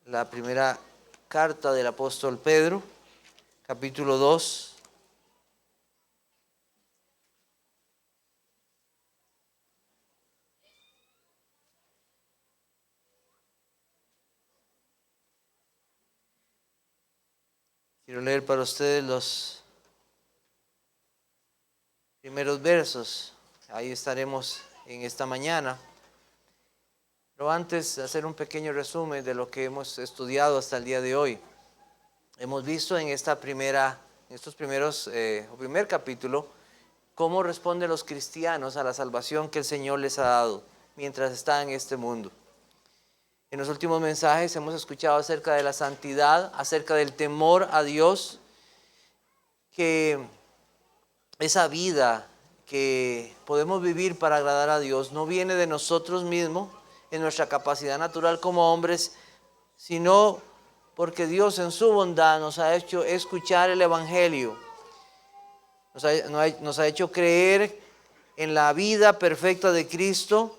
la primera carta del apóstol Pedro, capítulo 2. Quiero leer para ustedes los primeros versos. Ahí estaremos en esta mañana. Pero antes de hacer un pequeño resumen de lo que hemos estudiado hasta el día de hoy. Hemos visto en primer capítulo cómo responden los cristianos a la salvación que el Señor les ha dado mientras están en este mundo. En los últimos mensajes hemos escuchado acerca de la santidad, acerca del temor a Dios, que esa vida que podemos vivir para agradar a Dios no viene de nosotros mismos, en nuestra capacidad natural como hombres, sino porque Dios en su bondad nos ha hecho escuchar el Evangelio, nos ha hecho creer en la vida perfecta de Cristo,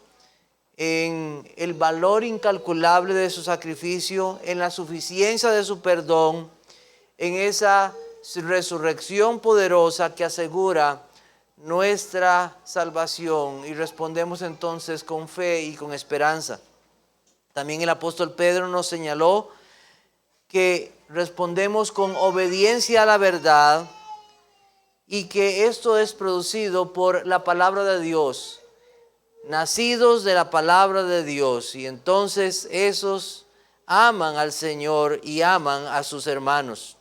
en el valor incalculable de su sacrificio, en la suficiencia de su perdón, en esa resurrección poderosa que asegura nuestra salvación, y respondemos entonces con fe y con esperanza. También el apóstol Pedro nos señaló que respondemos con obediencia a la verdad y que esto es producido por la palabra de Dios, nacidos de la palabra de Dios, y entonces esos aman al Señor y aman a sus hermanos.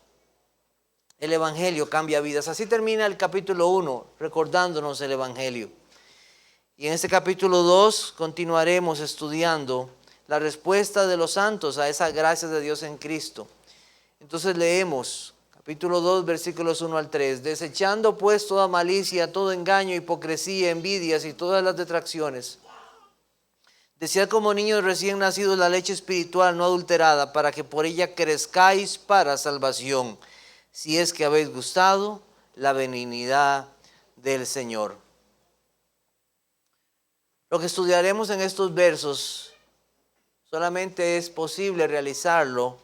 El Evangelio cambia vidas. Así termina el capítulo 1, recordándonos el Evangelio. Y en este capítulo 2 continuaremos estudiando la respuesta de los santos a esa gracia de Dios en Cristo. Entonces leemos capítulo 2, versículos 1 al 3. Desechando pues toda malicia, todo engaño, hipocresía, envidias y todas las detracciones. Desead como niños recién nacidos la leche espiritual no adulterada, para que por ella crezcáis para salvación, si es que habéis gustado la benignidad del Señor. Lo que estudiaremos en estos versos solamente es posible realizarlo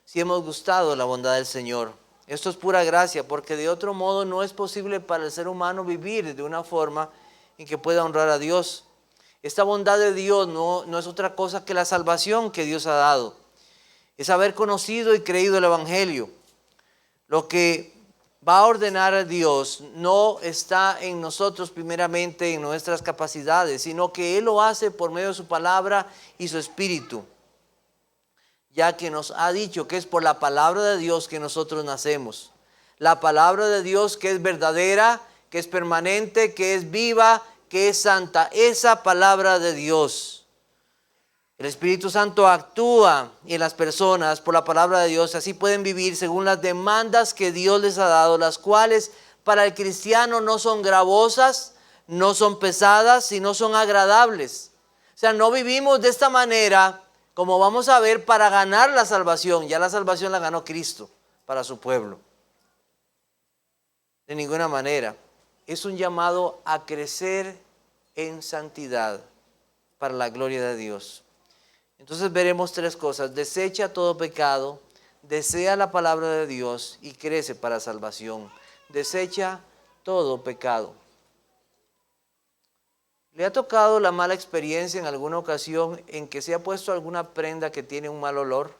si hemos gustado la bondad del Señor. Esto es pura gracia, porque de otro modo no es posible para el ser humano vivir de una forma en que pueda honrar a Dios. Esta bondad de Dios no es otra cosa que la salvación que Dios ha dado. Es haber conocido y creído el Evangelio. Lo que va a ordenar a Dios no está en nosotros primeramente, en nuestras capacidades, sino que Él lo hace por medio de su palabra y su Espíritu, ya que nos ha dicho que es por la palabra de Dios que nosotros nacemos. La palabra de Dios que es verdadera, que es permanente, que es viva, que es santa. Esa palabra de Dios. El Espíritu Santo actúa en las personas por la palabra de Dios. Así pueden vivir según las demandas que Dios les ha dado, las cuales para el cristiano no son gravosas, no son pesadas, sino son agradables. O sea, no vivimos de esta manera, como vamos a ver, para ganar la salvación. Ya la salvación la ganó Cristo para su pueblo. De ninguna manera. Es un llamado a crecer en santidad para la gloria de Dios. Entonces veremos tres cosas: desecha todo pecado, desea la palabra de Dios y crece para salvación. Desecha todo pecado. ¿Le ha tocado la mala experiencia en alguna ocasión en que se ha puesto alguna prenda que tiene un mal olor?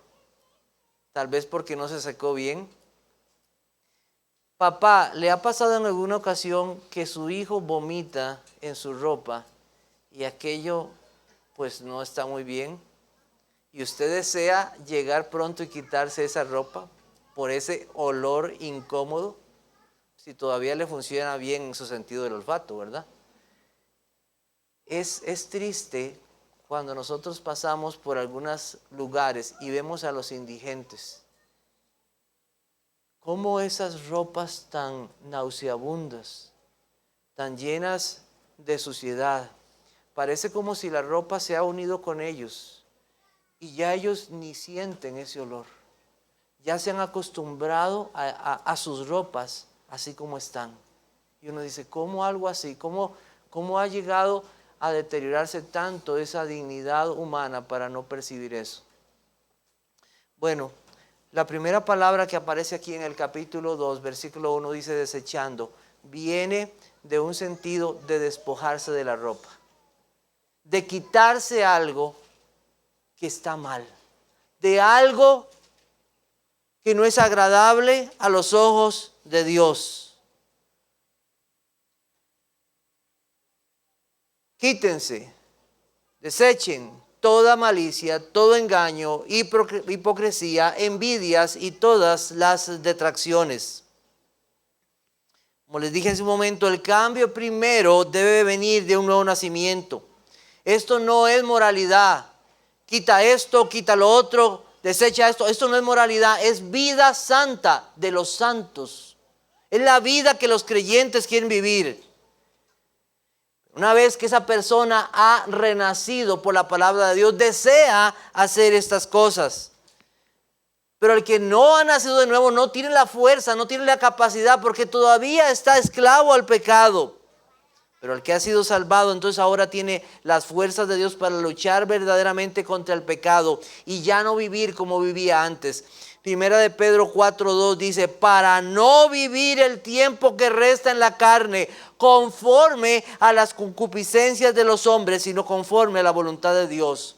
Tal vez porque no se secó bien. Papá, ¿le ha pasado en alguna ocasión que su hijo vomita en su ropa y aquello pues no está muy bien? Y usted desea llegar pronto y quitarse esa ropa por ese olor incómodo, si todavía le funciona bien en su sentido del olfato, ¿verdad? Es triste cuando nosotros pasamos por algunos lugares y vemos a los indigentes. Cómo esas ropas tan nauseabundas, tan llenas de suciedad, parece como si la ropa se ha unido con ellos. Y ya ellos ni sienten ese olor. Ya se han acostumbrado a sus ropas así como están. Y uno dice, ¿cómo algo así? ¿Cómo ha llegado a deteriorarse tanto esa dignidad humana para no percibir eso? Bueno, la primera palabra que aparece aquí en el capítulo 2, versículo 1, dice desechando. Viene de un sentido de despojarse de la ropa, de quitarse algo que está mal, de algo que no es agradable a los ojos de Dios. Quítense, desechen toda malicia, todo engaño, hipocresía, envidias y todas las detracciones. Como les dije en su momento, el cambio primero debe venir de un nuevo nacimiento. Esto no es moralidad. Quita esto, quita lo otro, desecha esto. Esto no es moralidad, es vida santa de los santos. Es la vida que los creyentes quieren vivir. Una vez que esa persona ha renacido por la palabra de Dios, desea hacer estas cosas. Pero el que no ha nacido de nuevo no tiene la fuerza, no tiene la capacidad, porque todavía está esclavo al pecado. Pero el que ha sido salvado, entonces ahora tiene las fuerzas de Dios para luchar verdaderamente contra el pecado y ya no vivir como vivía antes. Primera de Pedro 4:2 dice, para no vivir el tiempo que resta en la carne conforme a las concupiscencias de los hombres, sino conforme a la voluntad de Dios.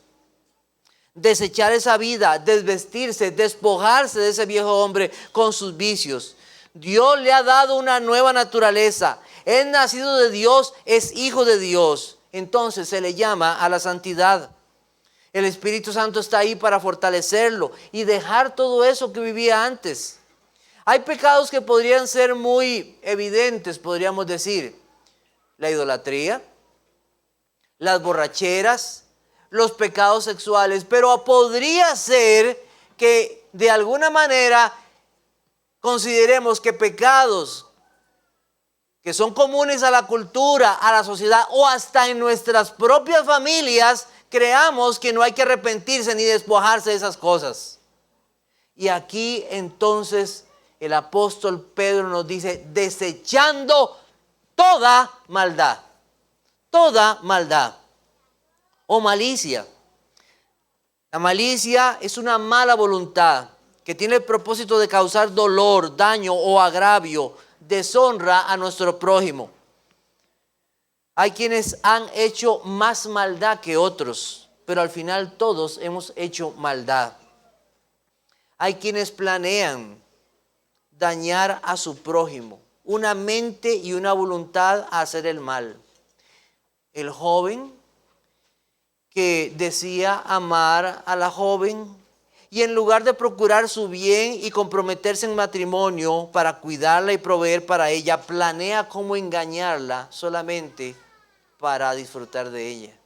Desechar esa vida, desvestirse, despojarse de ese viejo hombre con sus vicios. Dios le ha dado una nueva naturaleza. Es nacido de Dios, es hijo de Dios. Entonces se le llama a la santidad. El Espíritu Santo está ahí para fortalecerlo y dejar todo eso que vivía antes. Hay pecados que podrían ser muy evidentes, podríamos decir. La idolatría, las borracheras, los pecados sexuales, pero podría ser que de alguna manera consideremos que pecados que son comunes a la cultura, a la sociedad o hasta en nuestras propias familias, creamos que no hay que arrepentirse ni despojarse de esas cosas. Y aquí entonces el apóstol Pedro nos dice, desechando toda maldad o malicia. La malicia es una mala voluntad que tiene el propósito de causar dolor, daño o agravio, deshonra a nuestro prójimo. Hay quienes han hecho más maldad que otros, pero al final todos hemos hecho maldad. Hay quienes planean dañar a su prójimo, una mente y una voluntad a hacer el mal. El joven que decía amar a la joven y en lugar de procurar su bien y comprometerse en matrimonio para cuidarla y proveer para ella, planea cómo engañarla solamente para disfrutar de ella,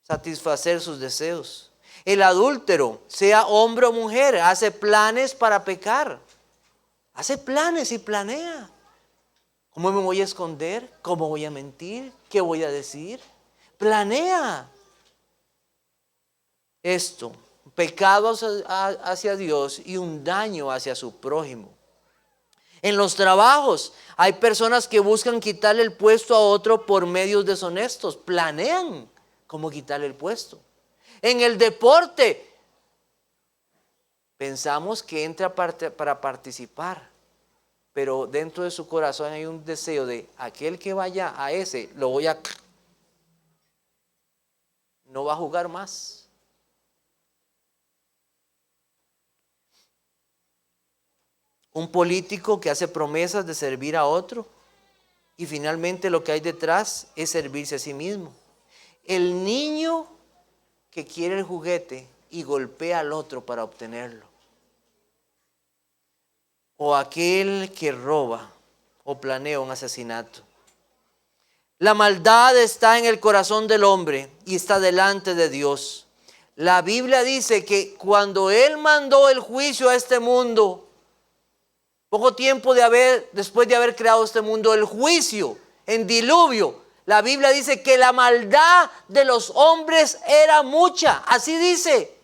satisfacer sus deseos. El adúltero, sea hombre o mujer, hace planes para pecar. Hace planes y planea. ¿Cómo me voy a esconder? ¿Cómo voy a mentir? ¿Qué voy a decir? Planea esto, pecado hacia Dios y un daño hacia su prójimo. En los trabajos hay personas que buscan quitarle el puesto a otro por medios deshonestos. Planean cómo quitarle el puesto. En el deporte pensamos que entra para participar, pero dentro de su corazón hay un deseo de aquel que vaya a ese, no va a jugar más. Un político que hace promesas de servir a otro y finalmente lo que hay detrás es servirse a sí mismo. El niño que quiere el juguete y golpea al otro para obtenerlo. O aquel que roba o planea un asesinato. La maldad está en el corazón del hombre y está delante de Dios. La Biblia dice que cuando Él mandó el juicio a este mundo, poco tiempo después de haber creado este mundo, el juicio en diluvio, la Biblia dice que la maldad de los hombres era mucha. Así dice,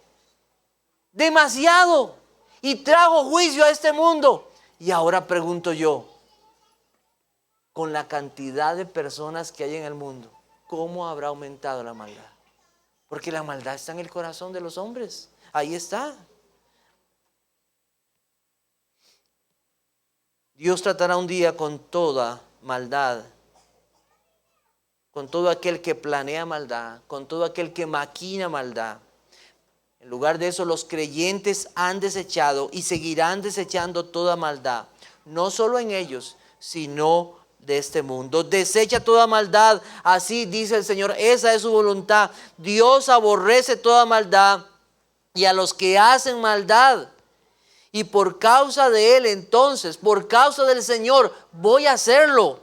demasiado. Y trajo juicio a este mundo. Y ahora pregunto yo, con la cantidad de personas que hay en el mundo, ¿cómo habrá aumentado la maldad? Porque la maldad está en el corazón de los hombres. Ahí está. Dios tratará un día con toda maldad, con todo aquel que planea maldad, con todo aquel que maquina maldad. En lugar de eso, los creyentes han desechado y seguirán desechando toda maldad, no solo en ellos, sino de este mundo. Desecha toda maldad, así dice el Señor, esa es su voluntad. Dios aborrece toda maldad y a los que hacen maldad. Y por causa de Él, entonces, por causa del Señor, voy a hacerlo.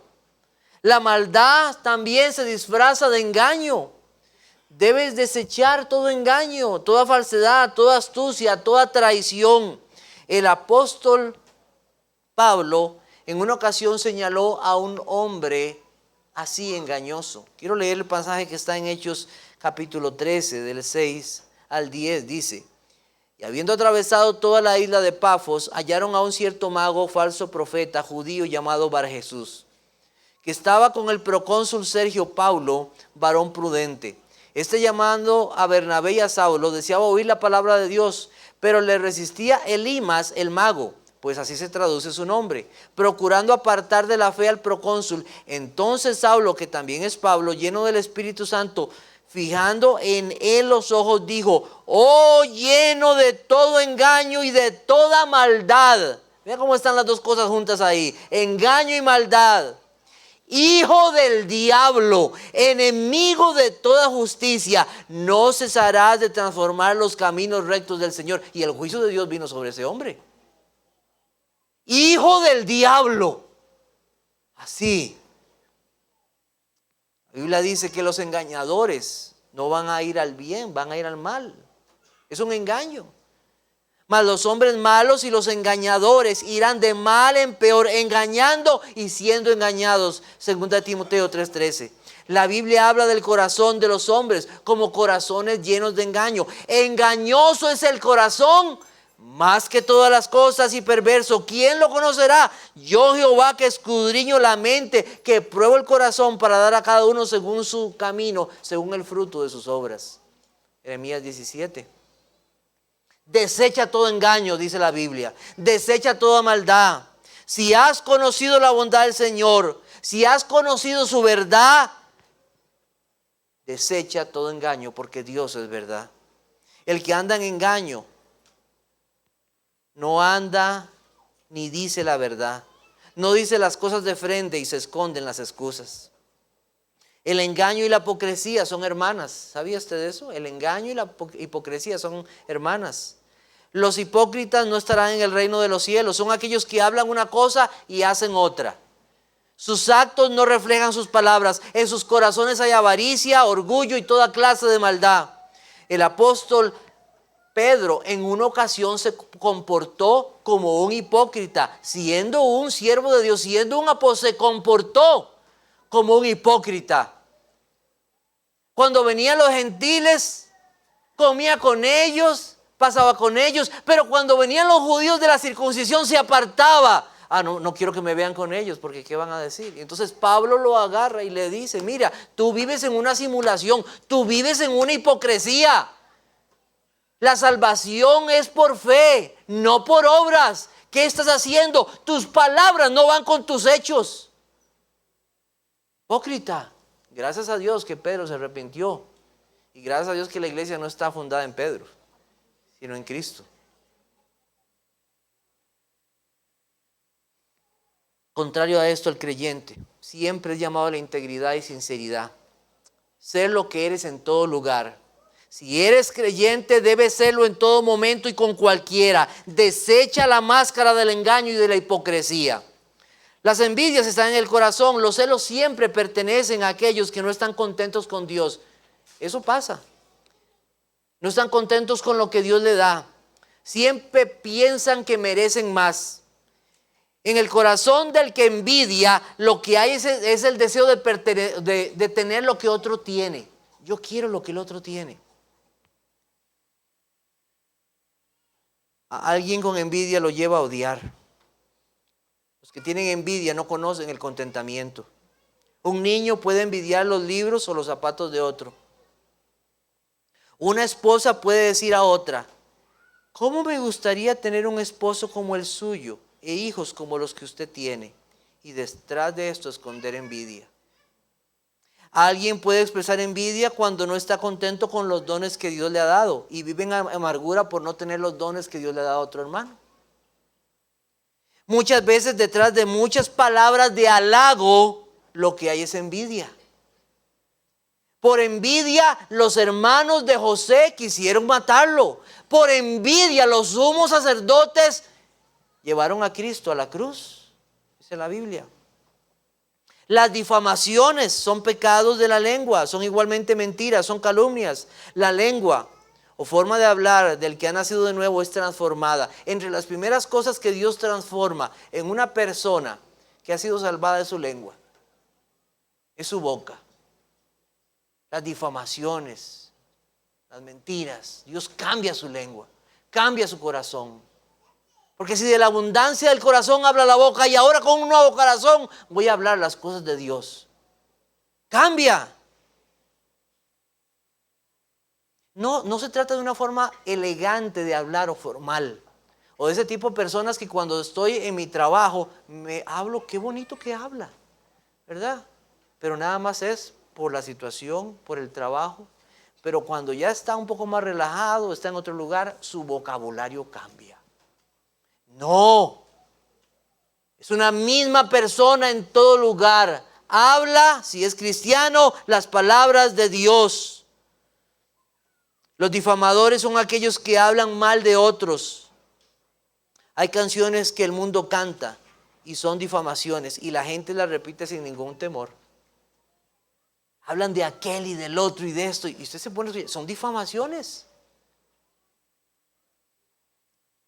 La maldad también se disfraza de engaño. Debes desechar todo engaño, toda falsedad, toda astucia, toda traición. El apóstol Pablo en una ocasión señaló a un hombre así engañoso. Quiero leer el pasaje que está en Hechos capítulo 13, del 6 al 10, dice: y habiendo atravesado toda la isla de Pafos, hallaron a un cierto mago, falso profeta, judío, llamado Bar Jesús, que estaba con el procónsul Sergio Paulo, varón prudente. Este, llamando a Bernabé y a Saulo, deseaba oír la palabra de Dios, pero le resistía Elimas, el mago, pues así se traduce su nombre, procurando apartar de la fe al procónsul. Entonces Saulo, que también es Pablo, lleno del Espíritu Santo, fijando en él los ojos, dijo: oh, lleno de todo engaño y de toda maldad. Mira cómo están las dos cosas juntas ahí: engaño y maldad. Hijo del diablo, enemigo de toda justicia, no cesarás de transformar los caminos rectos del Señor. Y el juicio de Dios vino sobre ese hombre. Hijo del diablo. Así. La Biblia dice que los engañadores no van a ir al bien, van a ir al mal. Es un engaño. Mas los hombres malos y los engañadores irán de mal en peor, engañando y siendo engañados. 2 Timoteo 3:13. La Biblia habla del corazón de los hombres como corazones llenos de engaño. Engañoso es el corazón más que todas las cosas y perverso. ¿Quién lo conocerá? Yo, Jehová, que escudriño la mente, que pruebo el corazón para dar a cada uno según su camino, según el fruto de sus obras. Jeremías 17. Desecha todo engaño, dice la Biblia. Desecha toda maldad. Si has conocido la bondad del Señor, si has conocido su verdad, desecha todo engaño, porque Dios es verdad. El que anda en engaño no anda ni dice la verdad. No dice las cosas de frente y se esconden las excusas. El engaño y la hipocresía son hermanas. ¿Sabía usted de eso? El engaño y la hipocresía son hermanas. Los hipócritas no estarán en el reino de los cielos. Son aquellos que hablan una cosa y hacen otra. Sus actos no reflejan sus palabras. En sus corazones hay avaricia, orgullo y toda clase de maldad. El apóstol Pedro en una ocasión se comportó como un hipócrita. Siendo un siervo de Dios, siendo un apóstol, se comportó como un hipócrita. Cuando venían los gentiles, comía con ellos, pasaba con ellos, pero cuando venían los judíos de la circuncisión se apartaba. No quiero que me vean con ellos porque ¿qué van a decir? Y entonces Pablo lo agarra y le dice: mira, tú vives en una simulación, tú vives en una hipocresía. La salvación es por fe, no por obras. ¿Qué estás haciendo? Tus palabras no van con tus hechos. Hipócrita. Gracias a Dios que Pedro se arrepintió. Y gracias a Dios que la iglesia no está fundada en Pedro, sino en Cristo. Contrario a esto, el creyente siempre es llamado a la integridad y sinceridad. Ser lo que eres en todo lugar. Si eres creyente, debes serlo en todo momento y con cualquiera. Desecha la máscara del engaño y de la hipocresía. Las envidias están en el corazón. Los celos siempre pertenecen a aquellos que no están contentos con Dios. Eso pasa. No están contentos con lo que Dios le da. Siempre piensan que merecen más. En el corazón del que envidia, lo que hay es el deseo de tener lo que otro tiene. Yo quiero lo que el otro tiene. A alguien con envidia lo lleva a odiar. Los que tienen envidia no conocen el contentamiento. Un niño puede envidiar los libros o los zapatos de otro. Una esposa puede decir a otra: ¿cómo me gustaría tener un esposo como el suyo e hijos como los que usted tiene? Y detrás de esto esconder envidia. Alguien puede expresar envidia cuando no está contento con los dones que Dios le ha dado y vive en amargura por no tener los dones que Dios le ha dado a otro hermano. Muchas veces detrás de muchas palabras de halago, lo que hay es envidia. Por envidia, los hermanos de José quisieron matarlo. Por envidia, los sumos sacerdotes llevaron a Cristo a la cruz, dice la Biblia. Las difamaciones son pecados de la lengua, son igualmente mentiras, son calumnias. La lengua o forma de hablar del que ha nacido de nuevo es transformada. Entre las primeras cosas que Dios transforma en una persona que ha sido salvada de su lengua es su boca. Las difamaciones, las mentiras. Dios cambia su lengua, cambia su corazón. Porque si de la abundancia del corazón habla la boca, y ahora con un nuevo corazón voy a hablar las cosas de Dios. Cambia. No se trata de una forma elegante de hablar o formal. O de ese tipo de personas que cuando estoy en mi trabajo me hablo, qué bonito que habla, ¿verdad? Pero nada más es por la situación, por el trabajo. Pero cuando ya está un poco más relajado, está en otro lugar, su vocabulario cambia. No, es una misma persona en todo lugar. Habla, si es cristiano, las palabras de Dios. Los difamadores son aquellos que hablan mal de otros. Hay canciones que el mundo canta y son difamaciones y la gente las repite sin ningún temor. Hablan de aquel y del otro y de esto y usted se pone, son difamaciones.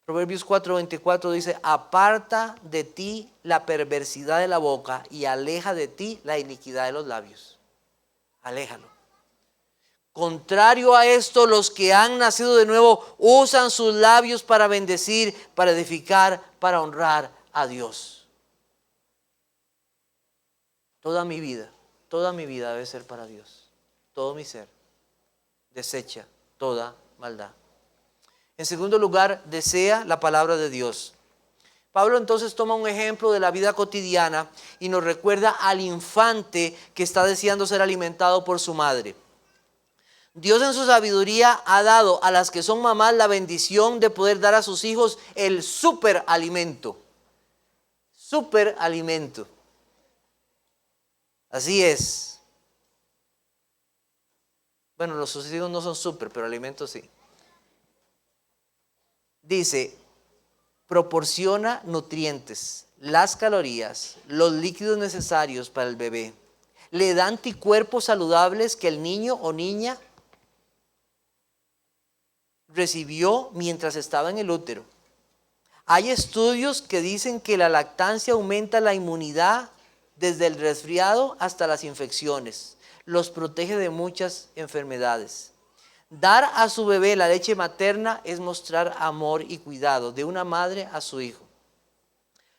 Proverbios 4:24 dice: aparta de ti la perversidad de la boca y aleja de ti la iniquidad de los labios. Aléjalo. Contrario a esto, los que han nacido de nuevo usan sus labios para bendecir, para edificar, para honrar a Dios. Toda mi vida debe ser para Dios. Todo mi ser desecha toda maldad. En segundo lugar, desea la palabra de Dios. Pablo entonces toma un ejemplo de la vida cotidiana y nos recuerda al infante que está deseando ser alimentado por su madre. Dios en su sabiduría ha dado a las que son mamás la bendición de poder dar a sus hijos el superalimento. Superalimento. Así es. Bueno, los sus hijos no son super, pero alimentos sí. Dice, proporciona nutrientes, las calorías, los líquidos necesarios para el bebé. Le da anticuerpos saludables que el niño o niña recibió mientras estaba en el útero. Hay estudios que dicen que la lactancia aumenta la inmunidad desde el resfriado hasta las infecciones. Los protege de muchas enfermedades. Dar a su bebé la leche materna es mostrar amor y cuidado de una madre a su hijo.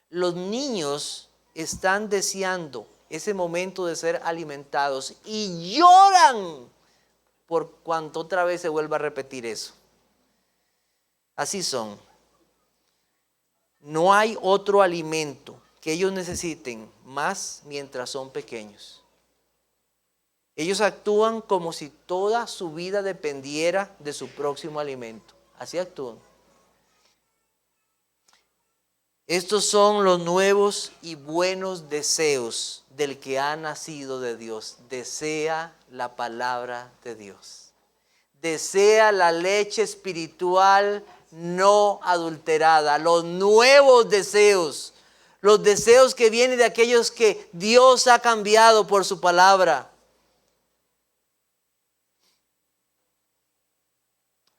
Los niños están deseando ese momento de ser alimentados y lloran por cuanto otra vez se vuelva a repetir eso. Así son. No hay otro alimento que ellos necesiten más mientras son pequeños. Ellos actúan como si toda su vida dependiera de su próximo alimento. Así actúan. Estos son los nuevos y buenos deseos del que ha nacido de Dios. Desea la palabra de Dios. Desea la leche espiritual no adulterada. Los nuevos deseos. Los deseos que vienen de aquellos que Dios ha cambiado por su palabra.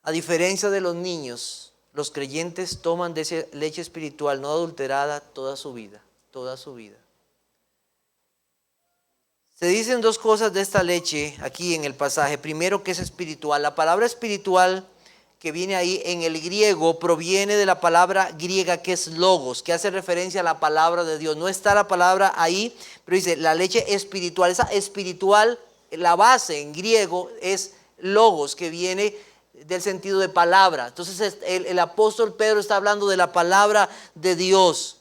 A diferencia de los niños, los creyentes toman de esa leche espiritual no adulterada toda su vida, toda su vida. Se dicen dos cosas de esta leche aquí en el pasaje. Primero, que es espiritual. La palabra espiritual que viene ahí en el griego proviene de la palabra griega que es logos, que hace referencia a la palabra de Dios. No está la palabra ahí, pero dice la leche espiritual. Esa espiritual, la base en griego es logos, que viene del sentido de palabra. Entonces el apóstol Pedro está hablando de la palabra de Dios.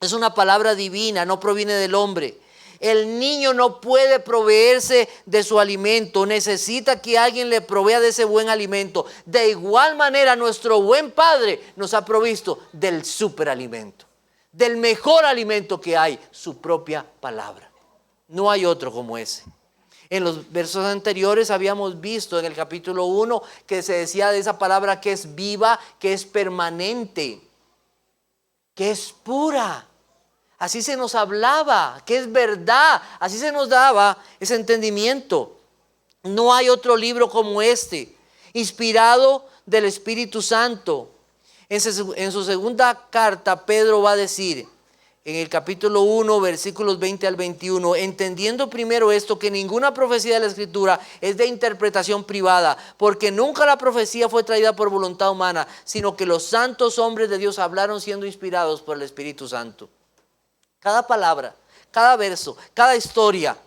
Es una palabra divina, no proviene del hombre. El niño no puede proveerse de su alimento, necesita que alguien le provea de ese buen alimento. De igual manera, nuestro buen Padre nos ha provisto del superalimento, del mejor alimento que hay, su propia palabra. No hay otro como ese. En los versos anteriores habíamos visto en el capítulo 1 que se decía de esa palabra que es viva, que es permanente, que es pura. Así se nos hablaba, que es verdad, así se nos daba ese entendimiento. No hay otro libro como este, inspirado del Espíritu Santo. En su segunda carta, Pedro va a decir, en el capítulo 1, versículos 20 al 21, entendiendo primero esto, que ninguna profecía de la Escritura es de interpretación privada, porque nunca la profecía fue traída por voluntad humana, sino que los santos hombres de Dios hablaron siendo inspirados por el Espíritu Santo. Cada palabra, cada verso, cada historia.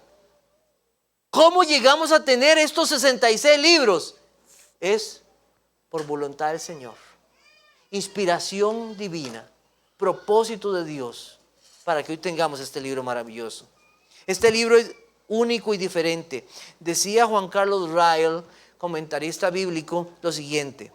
¿Cómo llegamos a tener estos 66 libros? Es por voluntad del Señor. Inspiración divina, propósito de Dios, para que hoy tengamos este libro maravilloso. Este libro es único y diferente. Decía Juan Carlos Ryle, comentarista bíblico, lo siguiente: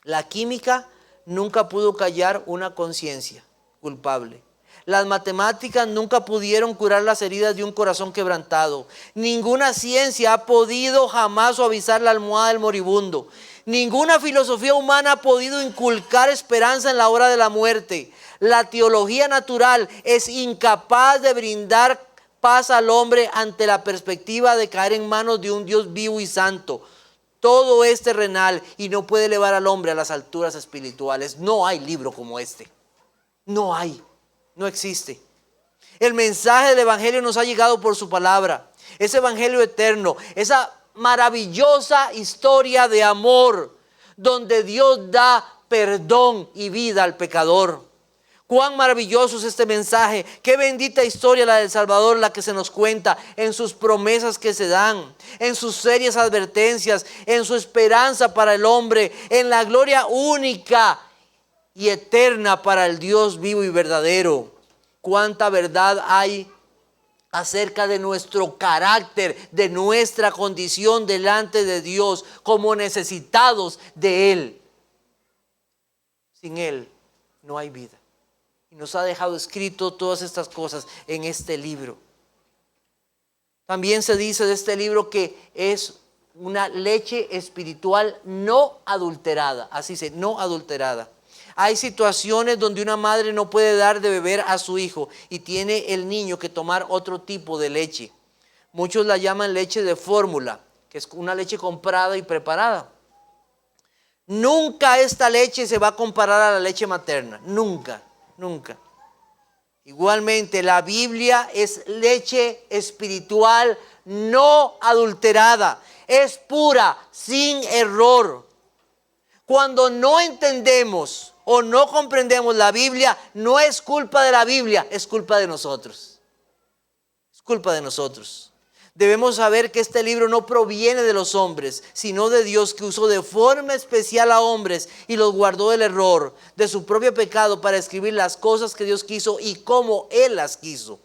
la química nunca pudo callar una conciencia culpable. Las matemáticas nunca pudieron curar las heridas de un corazón quebrantado. Ninguna ciencia ha podido jamás suavizar la almohada del moribundo. Ninguna filosofía humana ha podido inculcar esperanza en la hora de la muerte. La teología natural es incapaz de brindar paz al hombre ante la perspectiva de caer en manos de un Dios vivo y santo. Todo es terrenal y no puede elevar al hombre a las alturas espirituales. No hay libro como este. No hay. No existe. El mensaje del Evangelio nos ha llegado por su palabra. Ese Evangelio eterno, esa maravillosa historia de amor donde Dios da perdón y vida al pecador. Cuán maravilloso es este mensaje. Qué bendita historia la del Salvador, la que se nos cuenta en sus promesas que se dan, en sus serias advertencias, en su esperanza para el hombre, en la gloria única y eterna para el Dios vivo y verdadero. Cuánta verdad hay acerca de nuestro carácter, de nuestra condición delante de Dios como necesitados de Él. Sin Él no hay vida. Y nos ha dejado escrito todas estas cosas en este libro. También se dice de este libro que es una leche espiritual no adulterada. Así se, no adulterada. Hay situaciones donde una madre no puede dar de beber a su hijo y tiene el niño que tomar otro tipo de leche. Muchos la llaman leche de fórmula, que es una leche comprada y preparada. Nunca esta leche se va a comparar a la leche materna. Nunca, nunca. Igualmente, la Biblia es leche espiritual no adulterada. Es pura, sin error. Cuando no entendemos o no comprendemos la Biblia, no es culpa de la Biblia, es culpa de nosotros. Es culpa de nosotros. Debemos saber que este libro no proviene de los hombres, sino de Dios, que usó de forma especial a hombres y los guardó del error, de su propio pecado, para escribir las cosas que Dios quiso y cómo Él las quiso.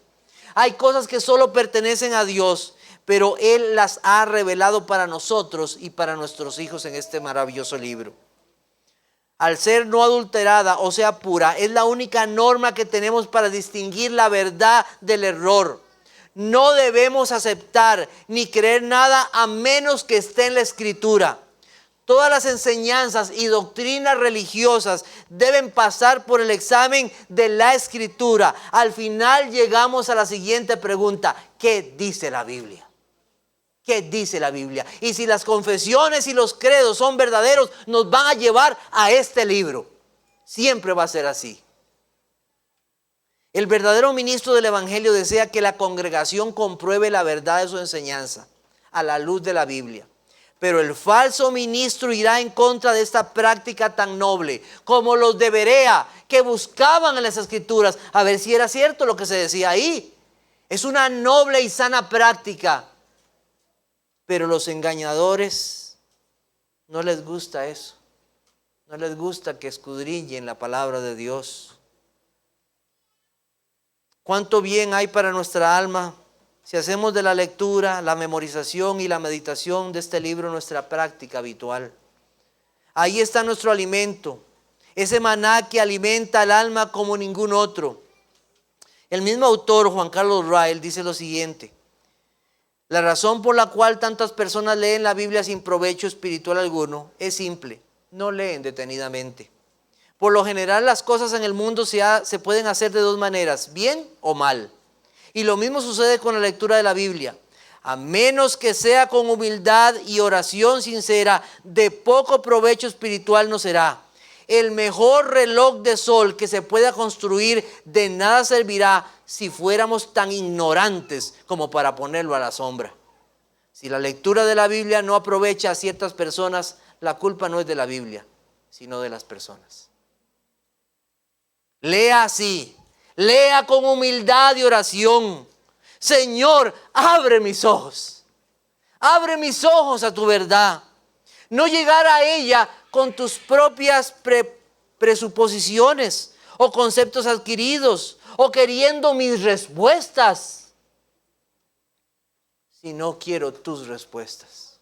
Hay cosas que solo pertenecen a Dios, pero Él las ha revelado para nosotros y para nuestros hijos en este maravilloso libro. Al ser no adulterada, o sea pura, es la única norma que tenemos para distinguir la verdad del error. No debemos aceptar ni creer nada a menos que esté en la Escritura. Todas las enseñanzas y doctrinas religiosas deben pasar por el examen de la Escritura. Al final llegamos a la siguiente pregunta: ¿qué dice la Biblia? ¿Qué dice la Biblia? Y si las confesiones y los credos son verdaderos, nos van a llevar a este libro. Siempre va a ser así. El verdadero ministro del Evangelio desea que la congregación compruebe la verdad de su enseñanza a la luz de la Biblia. Pero el falso ministro irá en contra de esta práctica tan noble, como los de Berea, que buscaban en las Escrituras a ver si era cierto lo que se decía ahí. Es una noble y sana práctica. Pero los engañadores no les gusta eso. No les gusta que escudriñen la palabra de Dios. ¿Cuánto bien hay para nuestra alma si hacemos de la lectura, la memorización y la meditación de este libro nuestra práctica habitual? Ahí está nuestro alimento, ese maná que alimenta al alma como ningún otro. El mismo autor, Juan Carlos Ryle, dice lo siguiente: la razón por la cual tantas personas leen la Biblia sin provecho espiritual alguno es simple: no leen detenidamente. Por lo general las cosas en el mundo se pueden hacer de dos maneras, bien o mal. Y lo mismo sucede con la lectura de la Biblia. A menos que sea con humildad y oración sincera, de poco provecho espiritual no será. El mejor reloj de sol que se pueda construir de nada servirá si fuéramos tan ignorantes como para ponerlo a la sombra. Si la lectura de la Biblia no aprovecha a ciertas personas, la culpa no es de la Biblia, sino de las personas. Lea así, lea con humildad y oración. Señor, abre mis ojos a tu verdad. No llegar a ella con tus propias presuposiciones o conceptos adquiridos o queriendo mis respuestas, sino quiero tus respuestas.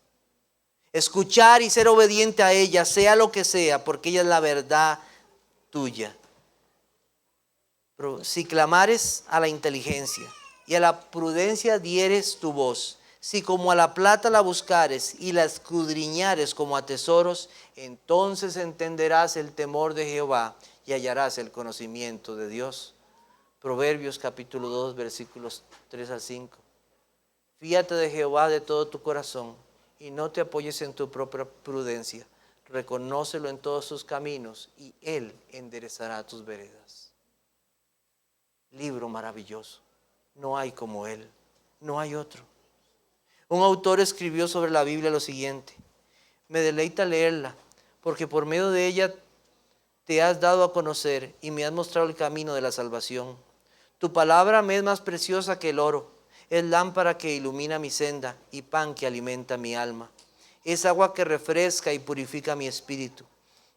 Escuchar y ser obediente a ella, sea lo que sea, porque ella es la verdad tuya. Si clamares a la inteligencia y a la prudencia dieres tu voz, si como a la plata la buscares y la escudriñares como a tesoros, entonces entenderás el temor de Jehová y hallarás el conocimiento de Dios. Proverbios capítulo 2 versículos 3 al 5. Fíate de Jehová de todo tu corazón y no te apoyes en tu propia prudencia. Reconócelo en todos tus caminos y Él enderezará tus veredas. Libro maravilloso. No hay como Él. No hay otro. Un autor escribió sobre la Biblia lo siguiente: me deleita leerla, porque por medio de ella te has dado a conocer y me has mostrado el camino de la salvación. Tu palabra me es más preciosa que el oro. Es lámpara que ilumina mi senda y pan que alimenta mi alma. Es agua que refresca y purifica mi espíritu.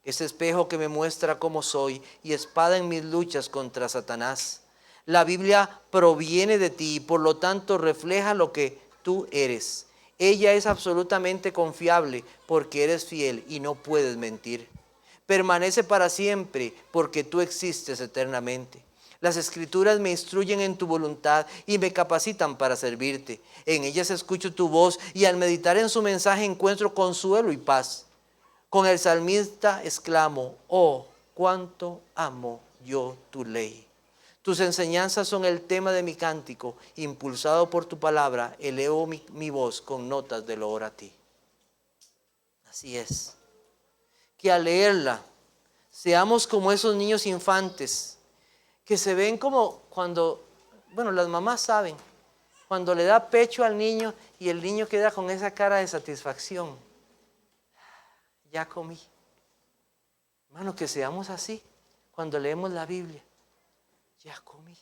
Es espejo que me muestra cómo soy y espada en mis luchas contra Satanás. La Biblia proviene de ti y por lo tanto refleja lo que tú eres. Ella es absolutamente confiable porque eres fiel y no puedes mentir. Permanece para siempre porque tú existes eternamente. Las Escrituras me instruyen en tu voluntad y me capacitan para servirte. En ellas escucho tu voz y al meditar en su mensaje encuentro consuelo y paz. Con el salmista exclamo: oh, cuánto amo yo tu ley. Tus enseñanzas son el tema de mi cántico. Impulsado por tu palabra, elevo mi voz con notas de loor a ti. Así es. Que al leerla, seamos como esos niños infantes que se ven como cuando, las mamás saben, cuando le da pecho al niño y el niño queda con esa cara de satisfacción. Ya comí. Hermano, que seamos así cuando leemos la Biblia. Ya comí.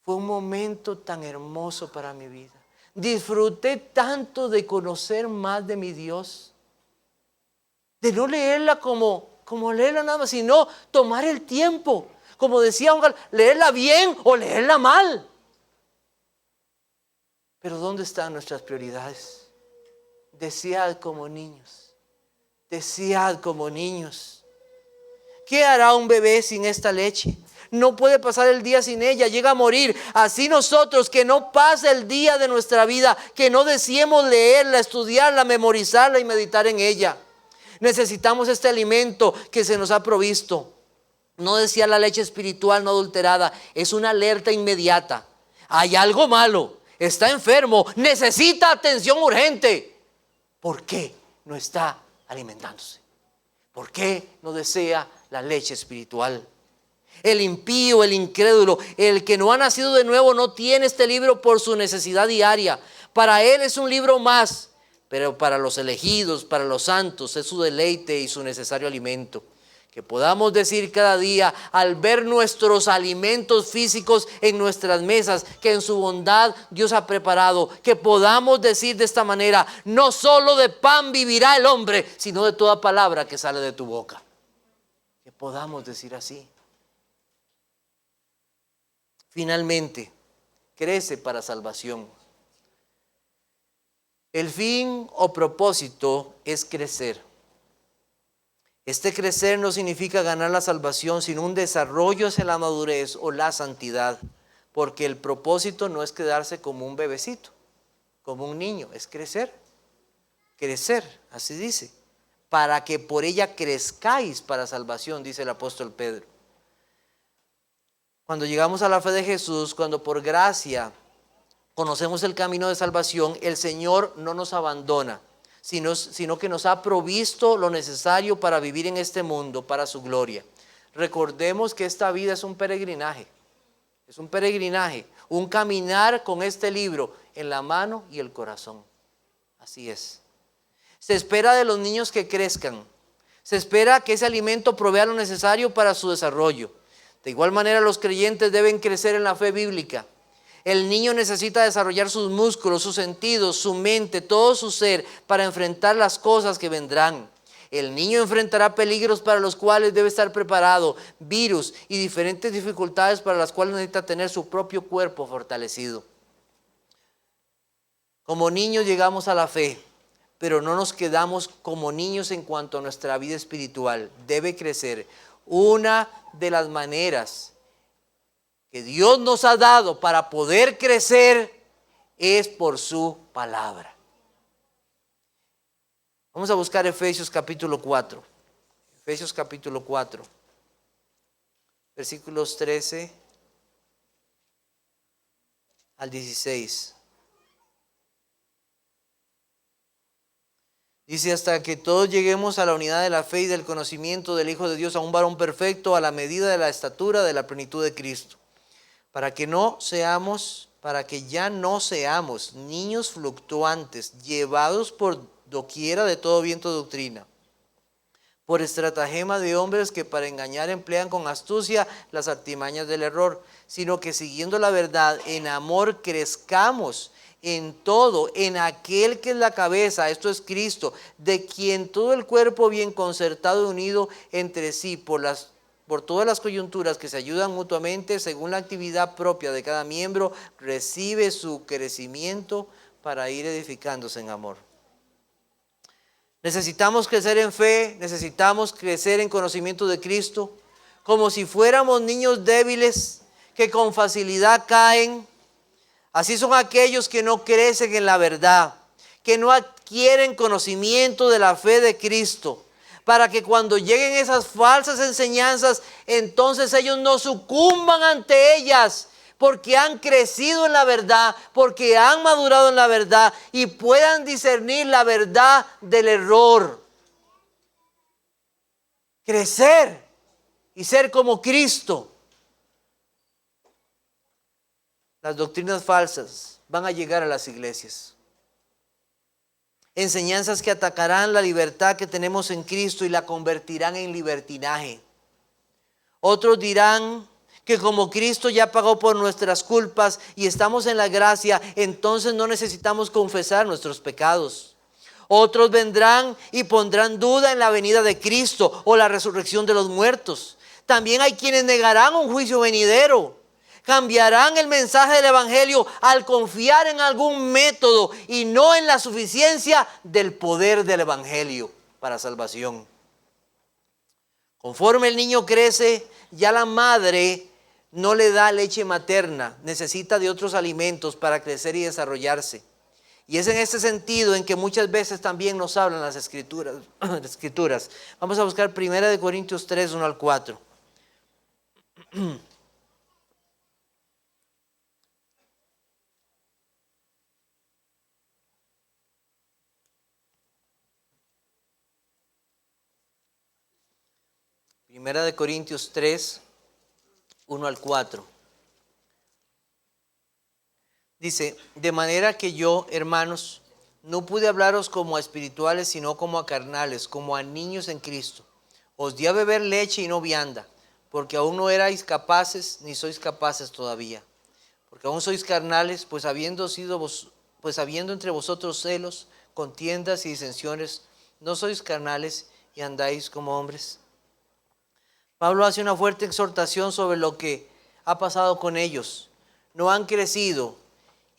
Fue un momento tan hermoso para mi vida. Disfruté tanto de conocer más de mi Dios. De no leerla como leerla nada más, sino tomar el tiempo. Como decía un leerla bien o leerla mal. Pero ¿dónde están nuestras prioridades? Desead como niños. Desead como niños. ¿Qué hará un bebé sin esta leche? No puede pasar el día sin ella, llega a morir. Así nosotros, que no pase el día de nuestra vida, que no deseemos leerla, estudiarla, memorizarla y meditar en ella. Necesitamos este alimento que se nos ha provisto. No decía la leche espiritual no adulterada, es una alerta inmediata. Hay algo malo, está enfermo, necesita atención urgente. ¿Por qué no está alimentándose? ¿Por qué no desea la leche espiritual? El impío, el incrédulo, el que no ha nacido de nuevo no tiene este libro por su necesidad diaria. Para él es un libro más, pero para los elegidos, para los santos, es su deleite y su necesario alimento. Que podamos decir cada día, al ver nuestros alimentos físicos en nuestras mesas, que en su bondad Dios ha preparado, que podamos decir de esta manera: no solo de pan vivirá el hombre, sino de toda palabra que sale de tu boca. Que podamos decir así. Finalmente, crece para salvación. El fin o propósito es crecer. Este crecer no significa ganar la salvación, sino un desarrollo hacia la madurez o la santidad, porque el propósito no es quedarse como un bebecito, como un niño, es crecer. Crecer, así dice, para que por ella crezcáis para salvación, dice el apóstol Pedro. Cuando llegamos a la fe de Jesús, cuando por gracia conocemos el camino de salvación, el Señor no nos abandona, sino que nos ha provisto lo necesario para vivir en este mundo, para su gloria. Recordemos que esta vida es un peregrinaje, un caminar con este libro en la mano y el corazón. Así es. Se espera de los niños que crezcan, se espera que ese alimento provea lo necesario para su desarrollo. De igual manera, los creyentes deben crecer en la fe bíblica. El niño necesita desarrollar sus músculos, sus sentidos, su mente, todo su ser para enfrentar las cosas que vendrán. El niño enfrentará peligros para los cuales debe estar preparado, virus y diferentes dificultades para las cuales necesita tener su propio cuerpo fortalecido. Como niños llegamos a la fe, pero no nos quedamos como niños en cuanto a nuestra vida espiritual. Debe crecer. Una de las maneras que Dios nos ha dado para poder crecer es por su palabra. Vamos a buscar Efesios capítulo 4. Efesios capítulo 4, versículos 13 al 16. Dice: hasta que todos lleguemos a la unidad de la fe y del conocimiento del Hijo de Dios, a un varón perfecto, a la medida de la estatura de la plenitud de Cristo. Para que ya no seamos niños fluctuantes, llevados por doquiera de todo viento de doctrina, por estratagema de hombres que para engañar emplean con astucia las artimañas del error, sino que siguiendo la verdad en amor crezcamos en todo, en aquel que es la cabeza, esto es Cristo, de quien todo el cuerpo bien concertado y unido entre sí por todas las coyunturas que se ayudan mutuamente según la actividad propia de cada miembro, recibe su crecimiento para ir edificándose en amor. Necesitamos crecer en fe, necesitamos crecer en conocimiento de Cristo, como si fuéramos niños débiles que con facilidad caen. Así son aquellos que no crecen en la verdad, que no adquieren conocimiento de la fe de Cristo, para que cuando lleguen esas falsas enseñanzas, entonces ellos no sucumban ante ellas, porque han crecido en la verdad, porque han madurado en la verdad y puedan discernir la verdad del error. Crecer y ser como Cristo. Las doctrinas falsas van a llegar a las iglesias. Enseñanzas que atacarán la libertad que tenemos en Cristo y la convertirán en libertinaje. Otros dirán que como Cristo ya pagó por nuestras culpas y estamos en la gracia, entonces no necesitamos confesar nuestros pecados. Otros vendrán y pondrán duda en la venida de Cristo o la resurrección de los muertos. También hay quienes negarán un juicio venidero. Cambiarán el mensaje del evangelio al confiar en algún método y no en la suficiencia del poder del evangelio para salvación. Conforme el niño crece, ya la madre no le da leche materna, necesita de otros alimentos para crecer y desarrollarse. Y es en este sentido en que muchas veces también nos hablan las escrituras. Vamos a buscar 1 Corintios 3, 1 al 4. Primera de Corintios 3, 1 al 4. Dice: de manera que yo, hermanos, no pude hablaros como a espirituales, sino como a carnales, como a niños en Cristo. Os di a beber leche y no vianda, porque aún no erais capaces, ni sois capaces todavía. Porque aún sois carnales, pues habiendo entre vosotros celos, contiendas y disensiones, no sois carnales y andáis como hombres. Pablo hace una fuerte exhortación sobre lo que ha pasado con ellos. No han crecido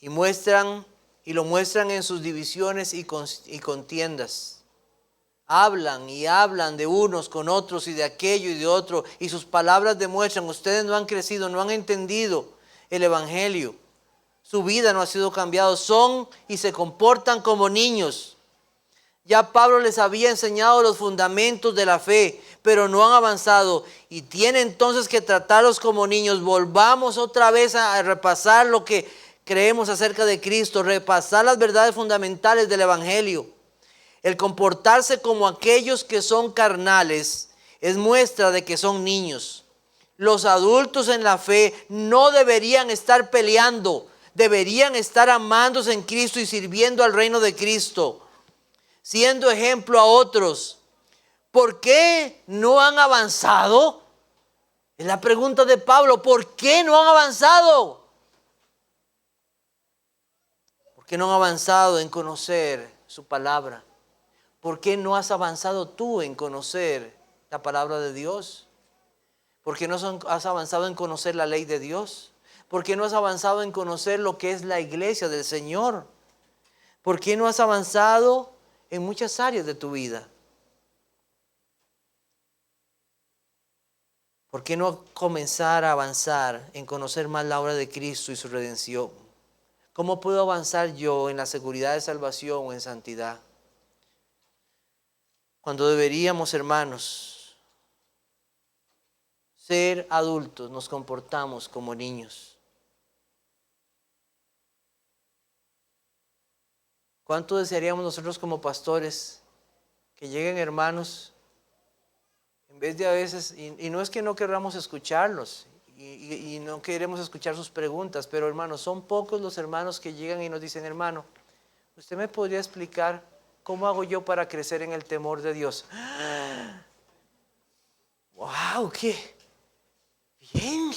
y lo muestran en sus divisiones y contiendas. Hablan y hablan de unos con otros y de aquello y de otro, y sus palabras demuestran: ustedes no han crecido, no han entendido el evangelio. Su vida no ha sido cambiada, son y se comportan como niños. Ya Pablo les había enseñado los fundamentos de la fe, pero no han avanzado y tiene entonces que tratarlos como niños. Volvamos otra vez a repasar lo que creemos acerca de Cristo, repasar las verdades fundamentales del evangelio. El comportarse como aquellos que son carnales es muestra de que son niños. Los adultos en la fe no deberían estar peleando, deberían estar amándose en Cristo y sirviendo al reino de Cristo, siendo ejemplo a otros. ¿Por qué no han avanzado? Es la pregunta de Pablo. ¿Por qué no han avanzado? ¿Por qué no han avanzado en conocer su palabra? ¿Por qué no has avanzado tú en conocer la palabra de Dios? ¿Por qué no has avanzado en conocer la ley de Dios? ¿Por qué no has avanzado en conocer lo que es la iglesia del Señor? ¿Por qué no has avanzado en muchas áreas de tu vida? ¿Por qué no comenzar a avanzar en conocer más la obra de Cristo y su redención? ¿Cómo puedo avanzar yo en la seguridad de salvación o en santidad? Cuando deberíamos, hermanos, ser adultos, nos comportamos como niños. ¿Cuánto desearíamos nosotros como pastores que lleguen hermanos, en vez de a veces, y no es que no queramos escucharlos, y no queremos escuchar sus preguntas, pero hermanos, son pocos los hermanos que llegan y nos dicen: hermano, ¿usted me podría explicar cómo hago yo para crecer en el temor de Dios? ¡Wow! ¡Qué bien!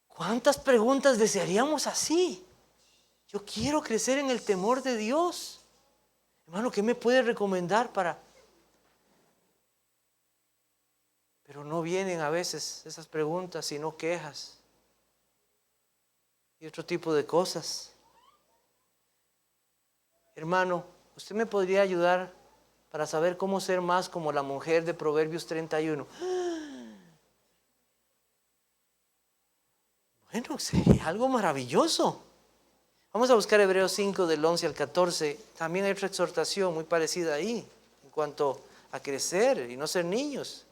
¿Cuántas preguntas desearíamos así? Yo quiero crecer en el temor de Dios. Hermano, ¿qué me puede recomendar para...? Pero no vienen a veces esas preguntas, sino quejas y otro tipo de cosas. Hermano, ¿usted me podría ayudar para saber cómo ser más como la mujer de Proverbios 31? Bueno, sería algo maravilloso. Vamos a buscar Hebreos 5 del 11 al 14. También hay otra exhortación muy parecida ahí, en cuanto a crecer y no ser niños.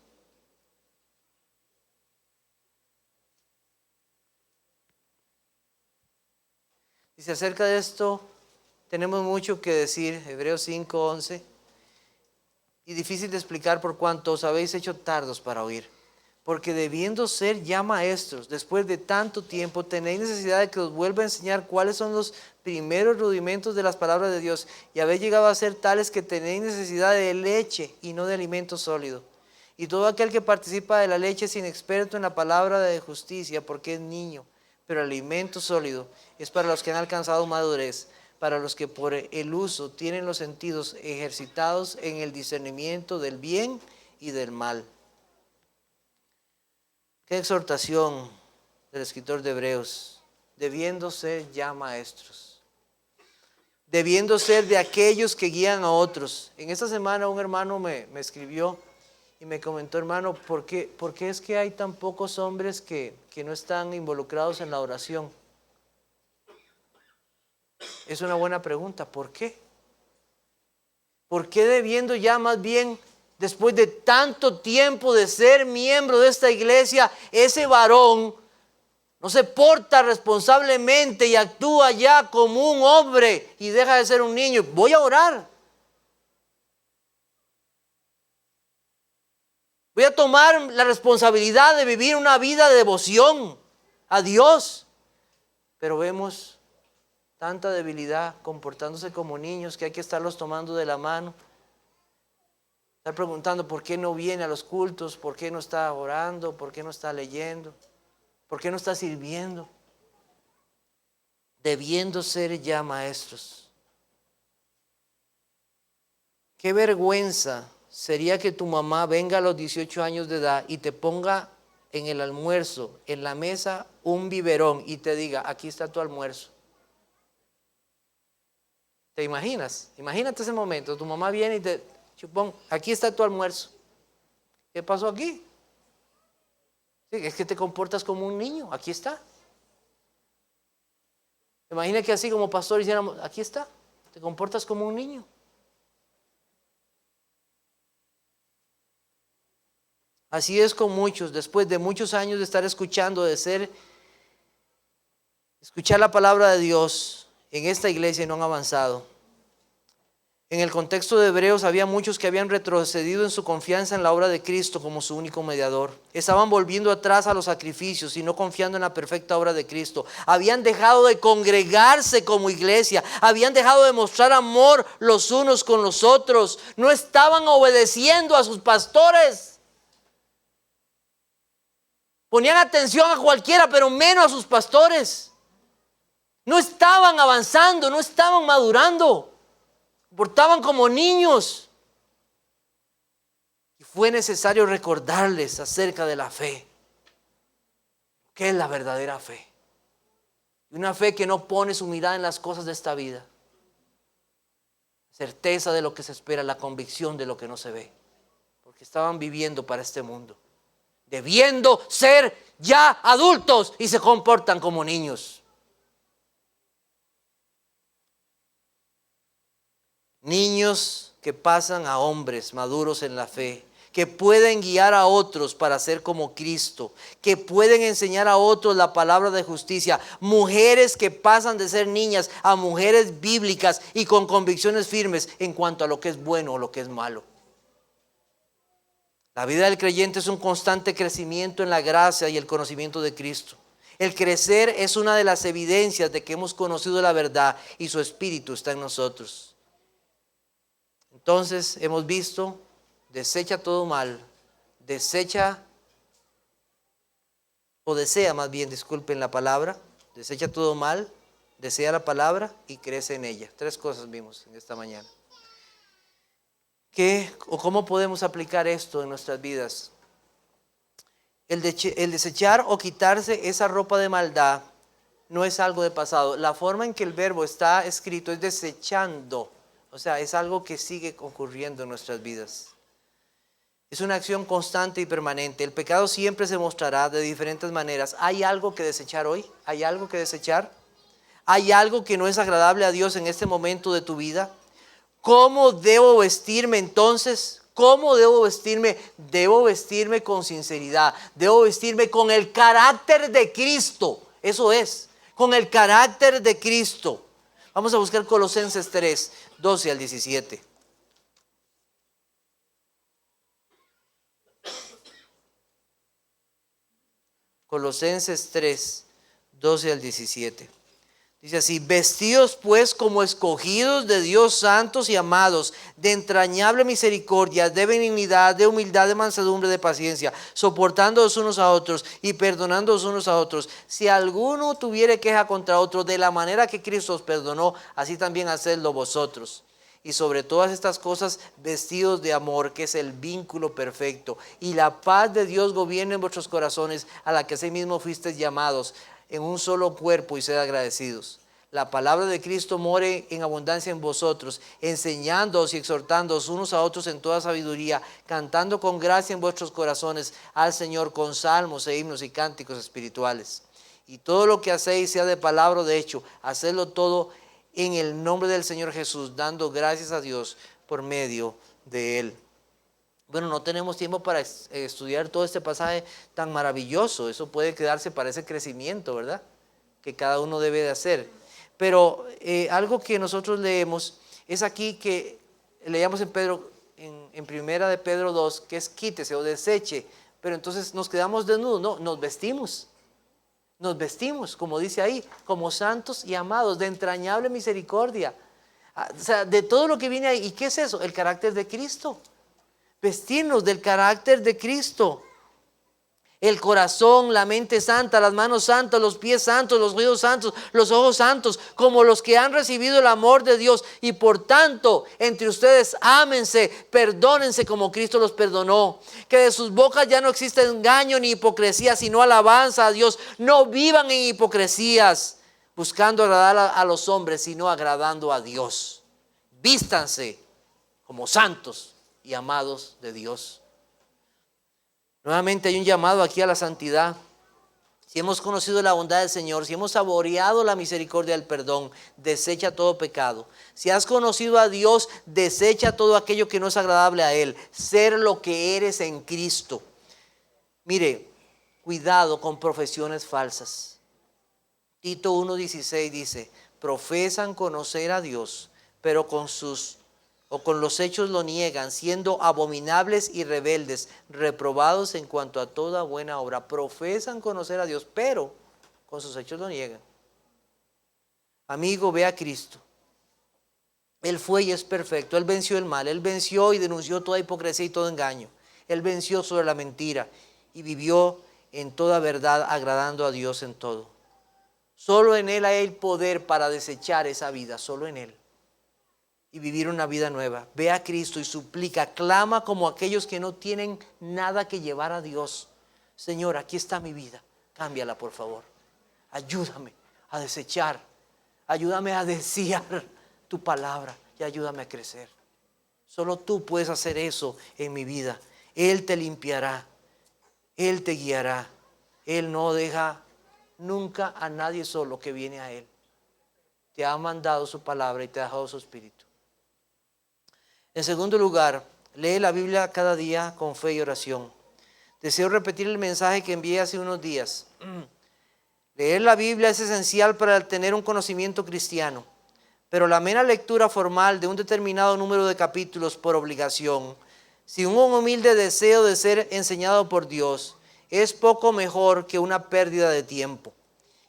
Dice: acerca de esto tenemos mucho que decir, Hebreos 5, 11, y difícil de explicar por cuanto os habéis hecho tardos para oír. Porque debiendo ser ya maestros, después de tanto tiempo, tenéis necesidad de que os vuelva a enseñar cuáles son los primeros rudimentos de las palabras de Dios, y habéis llegado a ser tales que tenéis necesidad de leche y no de alimento sólido. Y todo aquel que participa de la leche es inexperto en la palabra de justicia, porque es niño, pero el alimento sólido es para los que han alcanzado madurez, para los que por el uso tienen los sentidos ejercitados en el discernimiento del bien y del mal. Qué exhortación del escritor de Hebreos, debiendo ser ya maestros, debiendo ser de aquellos que guían a otros. En esta semana un hermano me escribió y me comentó: hermano, ¿por qué es que hay tan pocos hombres que no están involucrados en la oración? Es una buena pregunta. ¿Por qué? ¿Por qué debiendo ya más bien, después de tanto tiempo de ser miembro de esta iglesia, ese varón no se porta responsablemente y actúa ya como un hombre y deja de ser un niño? Voy a orar. Voy a tomar la responsabilidad de vivir una vida de devoción a Dios. Pero vemos tanta debilidad comportándose como niños que hay que estarlos tomando de la mano. Estar preguntando por qué no viene a los cultos, por qué no está orando, por qué no está leyendo, por qué no está sirviendo. Debiendo ser ya maestros. Qué vergüenza sería que tu mamá venga a los 18 años de edad y te ponga en el almuerzo, en la mesa, un biberón y te diga, aquí está tu almuerzo. ¿Te imaginas? Imagínate ese momento, tu mamá viene y te chupón, aquí está tu almuerzo. ¿Qué pasó aquí? Sí, es que te comportas como un niño, aquí está. Imagina que así como pastor hiciéramos, aquí está, te comportas como un niño. Así es con muchos, después de muchos años de estar escuchando, escuchar la palabra de Dios en esta iglesia, no han avanzado. En el contexto de Hebreos había muchos que habían retrocedido en su confianza en la obra de Cristo como su único mediador. Estaban volviendo atrás a los sacrificios y no confiando en la perfecta obra de Cristo. Habían dejado de congregarse como iglesia. Habían dejado de mostrar amor los unos con los otros. No estaban obedeciendo a sus pastores. Ponían atención a cualquiera, pero menos a sus pastores. No estaban avanzando, no estaban madurando. Portaban como niños. Y fue necesario recordarles acerca de la fe. ¿Qué es la verdadera fe? Una fe que no pone su mirada en las cosas de esta vida. Certeza de lo que se espera, la convicción de lo que no se ve. Porque estaban viviendo para este mundo. Debiendo ser ya adultos y se comportan como niños. Niños que pasan a hombres maduros en la fe, que pueden guiar a otros para ser como Cristo, que pueden enseñar a otros la palabra de justicia. Mujeres que pasan de ser niñas a mujeres bíblicas y con convicciones firmes en cuanto a lo que es bueno o lo que es malo. La vida del creyente es un constante crecimiento en la gracia y el conocimiento de Cristo. El crecer es una de las evidencias de que hemos conocido la verdad y su espíritu está en nosotros. Entonces hemos visto, desecha todo mal, desea más bien, disculpen la palabra, desecha todo mal, desea la palabra y crece en ella. 3 cosas vimos en esta mañana. ¿Qué o cómo podemos aplicar esto en nuestras vidas? El desechar o quitarse esa ropa de maldad no es algo de pasado. La forma en que el verbo está escrito es desechando. O sea, es algo que sigue ocurriendo en nuestras vidas. Es una acción constante y permanente. El pecado siempre se mostrará de diferentes maneras. ¿Hay algo que desechar hoy? ¿Hay algo que desechar? ¿Hay algo que no es agradable a Dios en este momento de tu vida? ¿Cómo debo vestirme entonces? ¿Cómo debo vestirme? Debo vestirme con sinceridad. Debo vestirme con el carácter de Cristo. Eso es, con el carácter de Cristo. Vamos a buscar Colosenses 3, 12 al 17. Colosenses 3, 12 al 17. Dice así: vestidos pues como escogidos de Dios, santos y amados, de entrañable misericordia, de benignidad, de humildad, de mansedumbre, de paciencia, soportándoos unos a otros y perdonándoos unos a otros. Si alguno tuviere queja contra otro, de la manera que Cristo os perdonó, así también hacedlo vosotros. Y sobre todas estas cosas, vestidos de amor, que es el vínculo perfecto. Y la paz de Dios gobierne en vuestros corazones, a la que asimismo fuisteis llamados, en un solo cuerpo, y sed agradecidos. La palabra de Cristo more en abundancia en vosotros, enseñándoos y exhortándoos unos a otros en toda sabiduría, cantando con gracia en vuestros corazones al Señor con salmos e himnos y cánticos espirituales. Y todo lo que hacéis, sea de palabra o de hecho, hacedlo todo en el nombre del Señor Jesús, dando gracias a Dios por medio de Él. Bueno, no tenemos tiempo para estudiar todo este pasaje tan maravilloso. Eso puede quedarse para ese crecimiento, ¿verdad?, que cada uno debe de hacer. Pero algo que nosotros leemos es aquí que leíamos en primera de Pedro 2, que es quítese o deseche. Pero entonces nos quedamos desnudos. No, nos vestimos. Nos vestimos, como dice ahí, como santos y amados, de entrañable misericordia. O sea, de todo lo que viene ahí. ¿Y qué es eso? El carácter de Cristo. vestirnos del carácter de Cristo. El corazón, la mente santa, las manos santas, los pies santos, los oídos santos, los ojos santos, como los que han recibido el amor de Dios. Y por tanto, entre ustedes ámense, perdónense como Cristo los perdonó. Que de sus bocas ya no existe engaño ni hipocresía, sino alabanza a Dios. No vivan en hipocresías, buscando agradar a los hombres, sino agradando a Dios. Vístanse como santos y amados de Dios. Nuevamente hay un llamado aquí a la santidad. Si hemos conocido la bondad del Señor, si hemos saboreado la misericordia del perdón, desecha todo pecado. Si has conocido a Dios, desecha todo aquello que no es agradable a Él. Ser lo que eres en Cristo. Mire, cuidado con profesiones falsas. Tito 1:16 dice, profesan conocer a Dios, pero con los hechos lo niegan, siendo abominables y rebeldes, reprobados en cuanto a toda buena obra. Profesan conocer a Dios, pero con sus hechos lo niegan. Amigo, ve a Cristo. Él fue y es perfecto. Él venció el mal. Él venció y denunció toda hipocresía y todo engaño. Él venció sobre la mentira y vivió en toda verdad, agradando a Dios en todo. Solo en Él hay el poder para desechar esa vida, solo en Él. Y vivir una vida nueva. Ve a Cristo y suplica, clama como aquellos que no tienen nada que llevar a Dios. Señor, aquí está mi vida, cámbiala por favor. Ayúdame a desechar, ayúdame a desear tu palabra y ayúdame a crecer. Solo tú puedes hacer eso en mi vida. Él te limpiará, Él te guiará. Él no deja nunca a nadie solo que viene a Él. Te ha mandado su palabra y te ha dejado su espíritu. En segundo lugar, lee la Biblia cada día con fe y oración. Deseo repetir el mensaje que envié hace unos días. Leer la Biblia es esencial para tener un conocimiento cristiano, pero la mera lectura formal de un determinado número de capítulos por obligación, sin un humilde deseo de ser enseñado por Dios, es poco mejor que una pérdida de tiempo.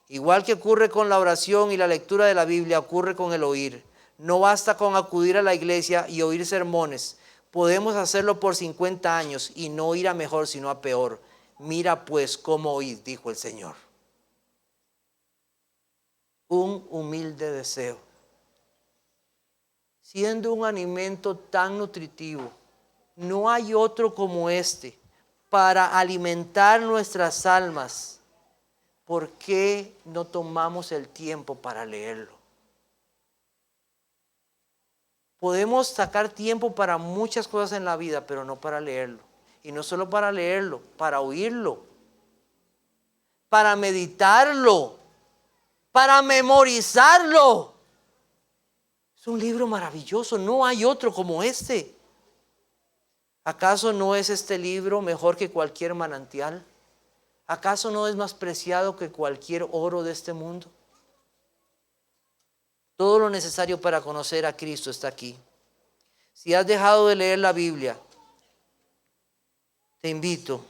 Igual que ocurre con la oración y la lectura de la Biblia, ocurre con el oír. No basta con acudir a la iglesia y oír sermones. Podemos hacerlo por 50 años y no ir a mejor sino a peor. Mira pues cómo oíd, dijo el Señor. Un humilde deseo. Siendo un alimento tan nutritivo, no hay otro como este para alimentar nuestras almas. ¿Por qué no tomamos el tiempo para leerlo? Podemos sacar tiempo para muchas cosas en la vida, pero no para leerlo. Y no solo para leerlo, para oírlo, para meditarlo, para memorizarlo. Es un libro maravilloso, no hay otro como este. ¿Acaso no es este libro mejor que cualquier manantial? ¿Acaso no es más preciado que cualquier oro de este mundo? Todo lo necesario para conocer a Cristo está aquí. Si has dejado de leer la Biblia, te invito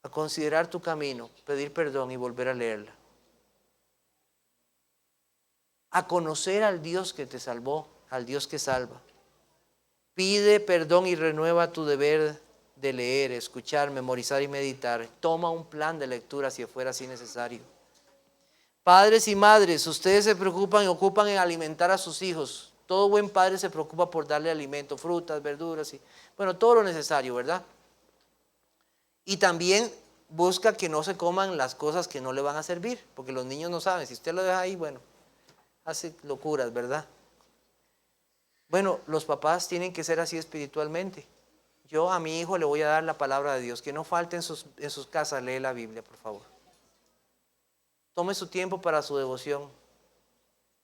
a considerar tu camino, pedir perdón y volver a leerla. A conocer al Dios que te salvó, al Dios que salva. Pide perdón y renueva tu deber de leer, escuchar, memorizar y meditar. Toma un plan de lectura si fuera así necesario. Padres y madres, ustedes se preocupan y ocupan en alimentar a sus hijos. Todo buen padre se preocupa por darle alimento, frutas, verduras y bueno, todo lo necesario, ¿verdad? Y también busca que no se coman las cosas que no le van a servir, porque los niños no saben. Si usted lo deja ahí, bueno, hace locuras, ¿verdad? Bueno, los papás tienen que ser así espiritualmente. Yo a mi hijo le voy a dar la palabra de Dios. Que no falte en sus casas, lee la Biblia, por favor. Tome su tiempo para su devoción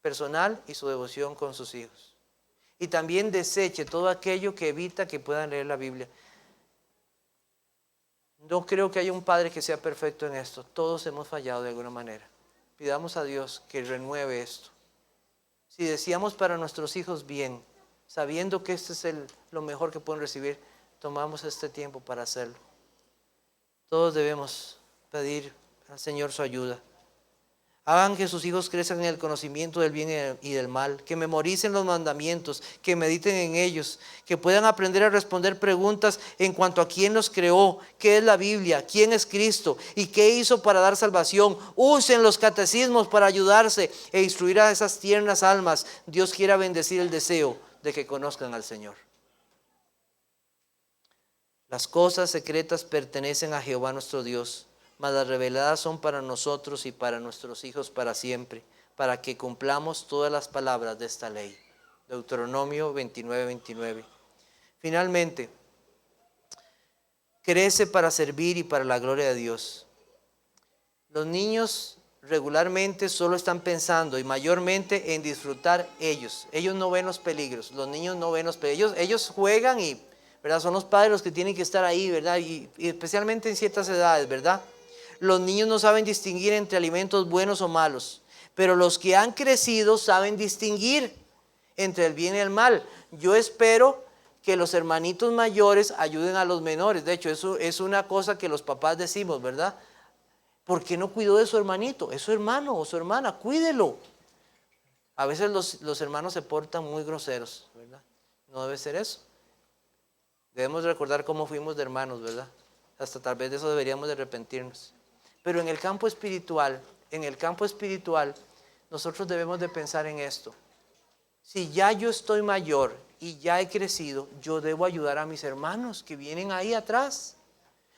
personal y su devoción con sus hijos. Y también deseche todo aquello que evita que puedan leer la Biblia. No creo que haya un padre que sea perfecto en esto. Todos hemos fallado de alguna manera. Pidamos a Dios que renueve esto. Si deseamos para nuestros hijos bien, sabiendo que este es lo mejor que pueden recibir, tomamos este tiempo para hacerlo. Todos debemos pedir al Señor su ayuda. Hagan que sus hijos crezcan en el conocimiento del bien y del mal, que memoricen los mandamientos, que mediten en ellos, que puedan aprender a responder preguntas en cuanto a quién los creó, qué es la Biblia, quién es Cristo y qué hizo para dar salvación. Usen los catecismos para ayudarse e instruir a esas tiernas almas. Dios quiera bendecir el deseo de que conozcan al Señor. Las cosas secretas pertenecen a Jehová nuestro Dios, mas las reveladas son para nosotros y para nuestros hijos para siempre, para que cumplamos todas las palabras de esta ley. Deuteronomio 29:29. Finalmente, crece para servir y para la gloria de Dios. Los niños regularmente solo están pensando y mayormente en disfrutar ellos. Ellos no ven los peligros, los niños no ven los peligros. Ellos juegan y, ¿verdad? Son los padres los que tienen que estar ahí, ¿verdad? Y especialmente en ciertas edades, ¿verdad? Los niños no saben distinguir entre alimentos buenos o malos, pero los que han crecido saben distinguir entre el bien y el mal. Yo espero que los hermanitos mayores ayuden a los menores. De hecho, eso es una cosa que los papás decimos, ¿verdad? ¿Por qué no cuidó de su hermanito? Es su hermano o su hermana, cuídelo. A veces los hermanos se portan muy groseros, ¿verdad? No debe ser eso. Debemos recordar cómo fuimos de hermanos, ¿verdad? Hasta tal vez de eso deberíamos de arrepentirnos. Pero en el campo espiritual, nosotros debemos de pensar en esto. Si ya yo estoy mayor y ya he crecido, yo debo ayudar a mis hermanos que vienen ahí atrás,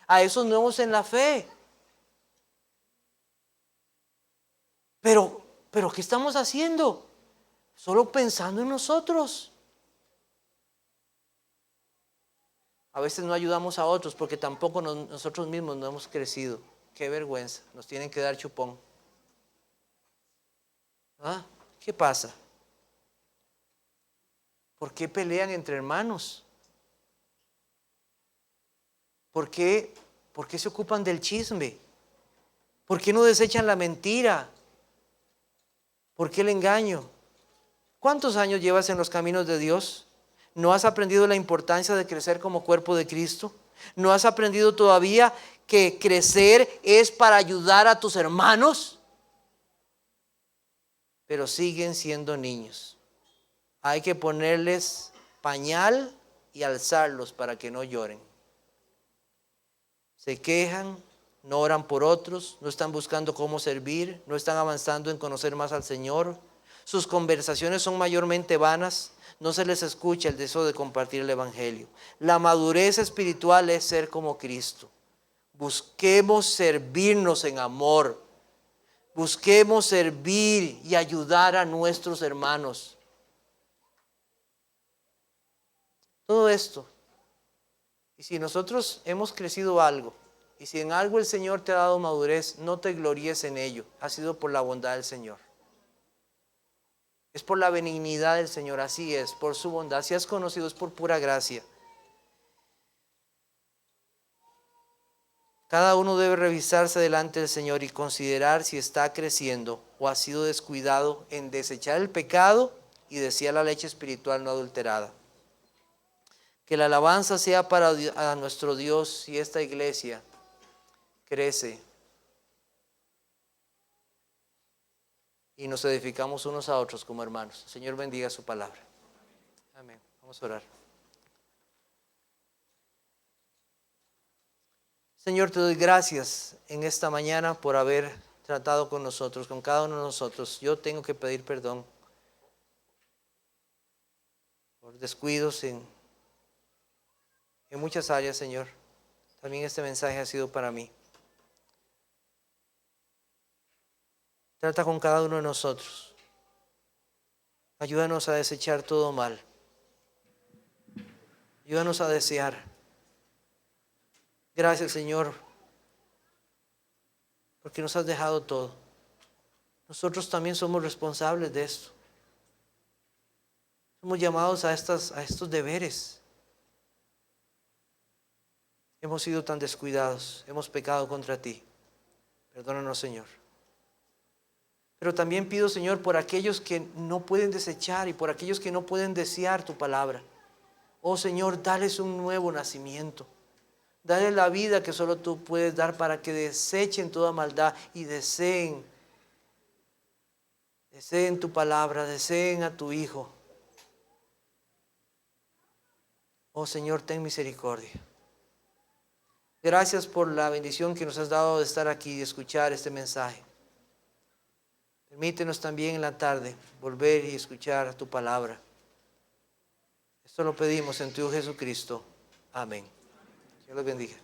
a esos nuevos en la fe. Pero ¿qué estamos haciendo? Solo pensando en nosotros. A veces no ayudamos a otros porque tampoco nosotros mismos no hemos crecido. Qué vergüenza, nos tienen que dar chupón. ¿Ah? ¿Qué pasa? ¿Por qué pelean entre hermanos? ¿Por qué se ocupan del chisme? ¿Por qué no desechan la mentira? ¿Por qué el engaño? ¿Cuántos años llevas en los caminos de Dios? ¿No has aprendido la importancia de crecer como cuerpo de Cristo? ¿No has aprendido todavía que crecer es para ayudar a tus hermanos? Pero siguen siendo niños. Hay que ponerles pañal y alzarlos para que no lloren. Se quejan, no oran por otros, no están buscando cómo servir, no están avanzando en conocer más al Señor. Sus conversaciones son mayormente vanas, no se les escucha el deseo de compartir el Evangelio. La madurez espiritual es ser como Cristo. Busquemos servirnos en amor. Busquemos servir y ayudar a nuestros hermanos. Todo esto. Y si nosotros hemos crecido algo, y si en algo el Señor te ha dado madurez, no te gloríes en ello. Ha sido por la bondad del Señor. Es por la benignidad del Señor, así es, por su bondad. Si has conocido, es por pura gracia. Cada uno debe revisarse delante del Señor y considerar si está creciendo o ha sido descuidado en desechar el pecado y desear la leche espiritual no adulterada. Que la alabanza sea para a nuestro Dios y esta iglesia crece y nos edificamos unos a otros como hermanos. El Señor bendiga su palabra. Amén. Vamos a orar. Señor, te doy gracias en esta mañana por haber tratado con nosotros, con cada uno de nosotros. Yo tengo que pedir perdón por descuidos en muchas áreas, Señor. También este mensaje ha sido para mí. Trata con cada uno de nosotros. Ayúdanos a desechar todo mal. Ayúdanos a desear. Gracias, Señor, porque nos has dejado todo. Nosotros también somos responsables de esto. Somos llamados a estos deberes. Hemos sido tan descuidados, hemos pecado contra ti. Perdónanos, Señor. Pero también pido, Señor, por aquellos que no pueden desechar y por aquellos que no pueden desear tu palabra. Oh, Señor, dales un nuevo nacimiento. Dale la vida que solo tú puedes dar para que desechen toda maldad y deseen Deseen tu palabra, deseen a tu Hijo. Oh Señor, ten misericordia. Gracias por la bendición que nos has dado de estar aquí y de escuchar este mensaje. Permítenos también en la tarde volver y escuchar tu palabra. Esto lo pedimos en tu Hijo Jesucristo. Amén. Dios los bendiga.